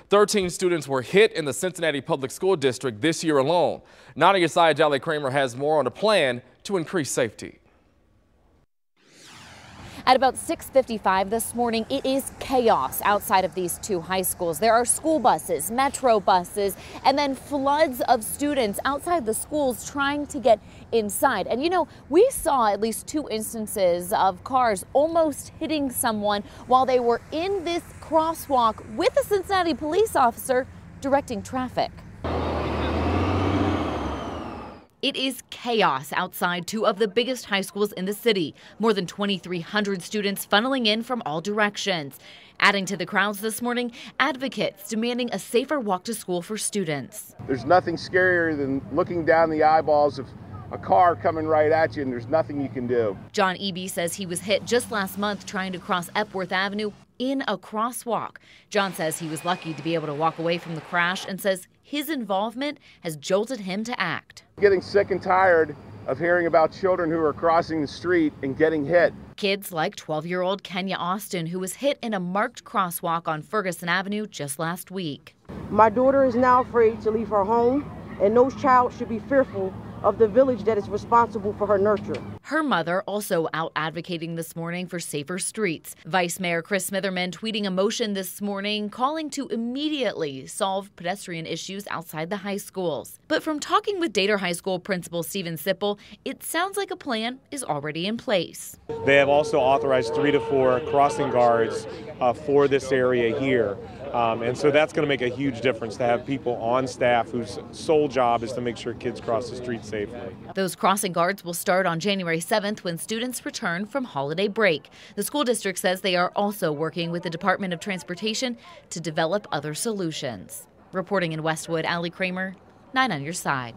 13 students were hit in the Cincinnati Public School District this year alone. 9 on your side, Ali Kramer has more on a plan to increase safety. At about 6:55 this morning, it is chaos outside of these two high schools. There are school buses, metro buses, and then floods of students outside the schools trying to get inside. And you know, we saw at least 2 instances of cars almost hitting someone while they were in this crosswalk with a Cincinnati police officer directing traffic. It is chaos outside 2 of the biggest high schools in the city. More than 2,300 students funneling in from all directions. Adding to the crowds this morning, advocates demanding a safer walk to school for students. There's nothing scarier than looking down the eyeballs of a car coming right at you and there's nothing you can do. John Eby says he was hit just last month trying to cross Epworth Avenue in a crosswalk. John says he was lucky to be able to walk away from the crash and says his involvement has jolted him to act. Getting sick and tired of hearing about children who are crossing the street and getting hit. Kids like 12-year-old Kenya Austin, who was hit in a marked crosswalk on Ferguson Avenue just last week. My daughter is now afraid to leave her home, and no child should be fearful of the village that is responsible for her nurture. Her mother also out advocating this morning for safer streets. Vice Mayor Chris Smitherman tweeting a motion this morning calling to immediately solve pedestrian issues outside the high schools. But from talking with Dater High School Principal Steven Sipple, it sounds like a plan is already in place. They have also authorized 3 to 4 crossing guards for this area here. And so that's going to make a huge difference to have people on staff whose sole job is to make sure kids cross the street safely. Those crossing guards will start on January 7th when students return from holiday break. The school district says they are also working with the Department of Transportation to develop other solutions. Reporting in Westwood, Ali Kramer, 9 on your side.